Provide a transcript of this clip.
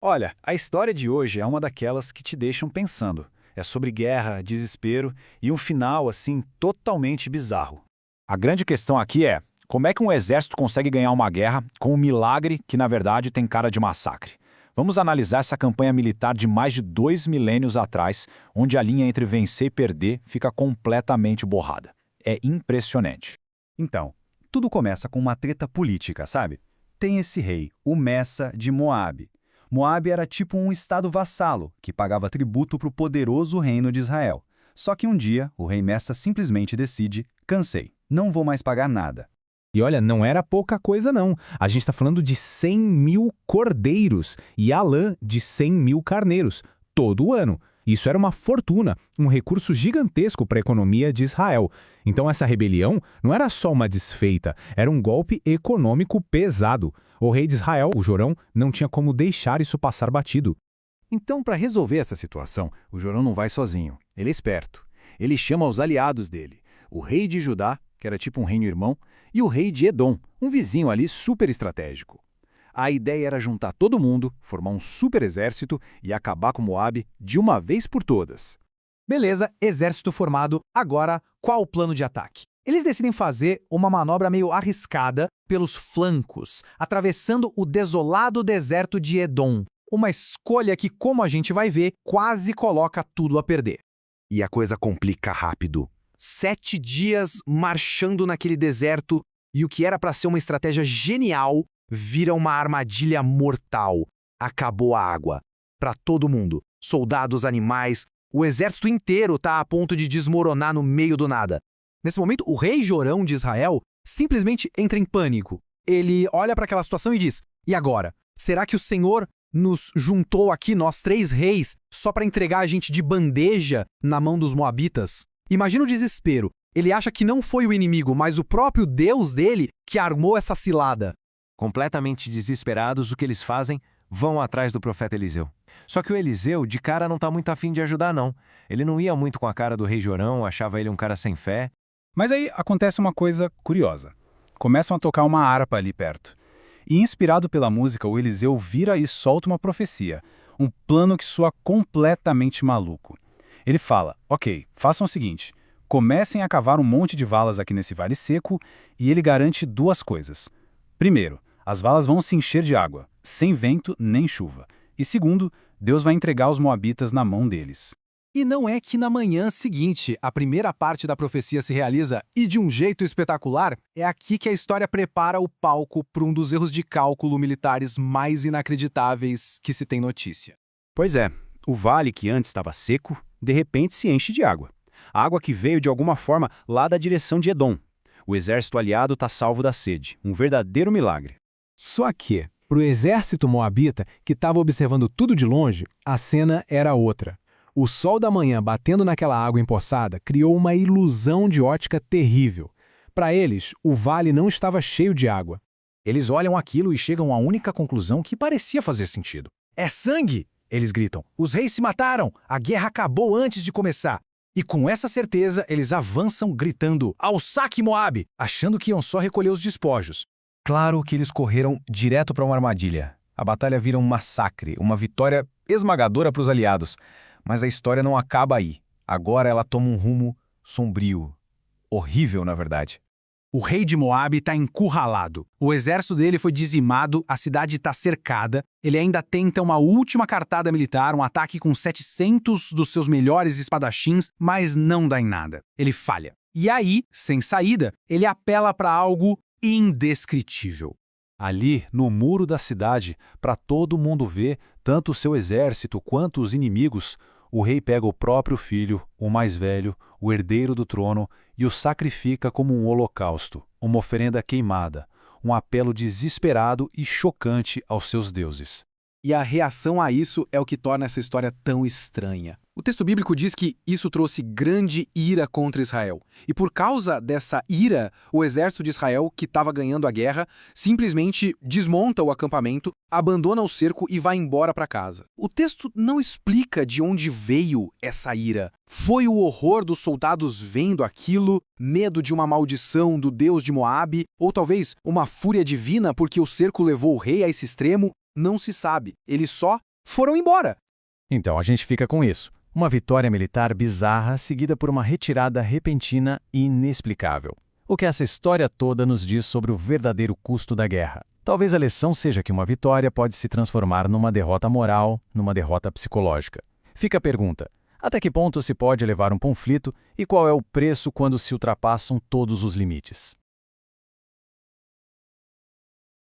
Olha, a história de hoje é uma daquelas que te deixam pensando. É sobre guerra, desespero e um final, assim, totalmente bizarro. A grande questão aqui é, como é que um exército consegue ganhar uma guerra com um milagre que, na verdade, tem cara de massacre? Vamos analisar essa campanha militar de mais de 2 milênios atrás, onde a linha entre vencer e perder fica completamente borrada. É impressionante. Então, tudo começa com uma treta política, sabe? Tem esse rei, o Messa de Moabe. Moabe era tipo um estado vassalo, que pagava tributo para o poderoso reino de Israel. Só que um dia, o rei Messa simplesmente decide: cansei, não vou mais pagar nada. E olha, não era pouca coisa não. A gente está falando de 100 mil cordeiros e a lã de 100 mil carneiros, todo ano. Isso era uma fortuna, um recurso gigantesco para a economia de Israel. Então essa rebelião não era só uma desfeita, era um golpe econômico pesado. O rei de Israel, o Jorão, não tinha como deixar isso passar batido. Então, para resolver essa situação, o Jorão não vai sozinho. Ele é esperto. Ele chama os aliados dele, o rei de Judá, que era tipo um reino-irmão, e o rei de Edom, um vizinho ali super estratégico. A ideia era juntar todo mundo, formar um super exército e acabar com Moabe de uma vez por todas. Beleza, exército formado, agora qual o plano de ataque? Eles decidem fazer uma manobra meio arriscada pelos flancos, atravessando o desolado deserto de Edom. Uma escolha que, como a gente vai ver, quase coloca tudo a perder. E a coisa complica rápido. 7 dias marchando naquele deserto e o que era para ser uma estratégia genial vira uma armadilha mortal. Acabou a água. Para todo mundo. Soldados, animais, o exército inteiro está a ponto de desmoronar no meio do nada. Nesse momento, o rei Jorão de Israel simplesmente entra em pânico. Ele olha para aquela situação e diz: e agora? Será que o Senhor nos juntou aqui, nós 3 reis, só para entregar a gente de bandeja na mão dos moabitas? Imagina o desespero. Ele acha que não foi o inimigo, mas o próprio Deus dele que armou essa cilada. Completamente desesperados, o que eles fazem? Vão atrás do profeta Eliseu. Só que o Eliseu, de cara, não está muito afim de ajudar, não. Ele não ia muito com a cara do rei Jorão, achava ele um cara sem fé. Mas aí acontece uma coisa curiosa. Começam a tocar uma harpa ali perto. E inspirado pela música, o Eliseu vira e solta uma profecia. Um plano que soa completamente maluco. Ele fala: ok, façam o seguinte, comecem a cavar um monte de valas aqui nesse vale seco, e ele garante 2 coisas. Primeiro, as valas vão se encher de água, sem vento nem chuva. E segundo, Deus vai entregar os moabitas na mão deles. E não é que na manhã seguinte a primeira parte da profecia se realiza e de um jeito espetacular, é aqui que a história prepara o palco para um dos erros de cálculo militares mais inacreditáveis que se tem notícia. Pois é, o vale que antes estava seco, de repente se enche de água. Água que veio de alguma forma lá da direção de Edom. O exército aliado está salvo da sede, um verdadeiro milagre. Só que, para o exército moabita, que estava observando tudo de longe, a cena era outra. O sol da manhã batendo naquela água empoçada criou uma ilusão de ótica terrível. Para eles, o vale não estava cheio de água. Eles olham aquilo e chegam à única conclusão que parecia fazer sentido. É sangue! Eles gritam. Os reis se mataram! A guerra acabou antes de começar! E com essa certeza, eles avançam gritando: ao saque, Moabe! Achando que iam só recolher os despojos. Claro que eles correram direto para uma armadilha. A batalha vira um massacre, uma vitória esmagadora para os aliados. Mas a história não acaba aí. Agora ela toma um rumo sombrio. Horrível, na verdade. O rei de Moabe está encurralado. O exército dele foi dizimado, a cidade está cercada. Ele ainda tenta uma última cartada militar, um ataque com 700 dos seus melhores espadachins, mas não dá em nada. Ele falha. E aí, sem saída, ele apela para algo indescritível. Ali, no muro da cidade, para todo mundo ver, tanto o seu exército quanto os inimigos, o rei pega o próprio filho, o mais velho, o herdeiro do trono, e o sacrifica como um holocausto, uma oferenda queimada, um apelo desesperado e chocante aos seus deuses. E a reação a isso é o que torna essa história tão estranha. O texto bíblico diz que isso trouxe grande ira contra Israel. E por causa dessa ira, o exército de Israel, que estava ganhando a guerra, simplesmente desmonta o acampamento, abandona o cerco e vai embora para casa. O texto não explica de onde veio essa ira. Foi o horror dos soldados vendo aquilo, medo de uma maldição do deus de Moabe, ou talvez uma fúria divina porque o cerco levou o rei a esse extremo? Não se sabe. Ele só foram embora. Então a gente fica com isso. Uma vitória militar bizarra seguida por uma retirada repentina e inexplicável. O que essa história toda nos diz sobre o verdadeiro custo da guerra? Talvez a lição seja que uma vitória pode se transformar numa derrota moral, numa derrota psicológica. Fica a pergunta: até que ponto se pode levar um conflito e qual é o preço quando se ultrapassam todos os limites?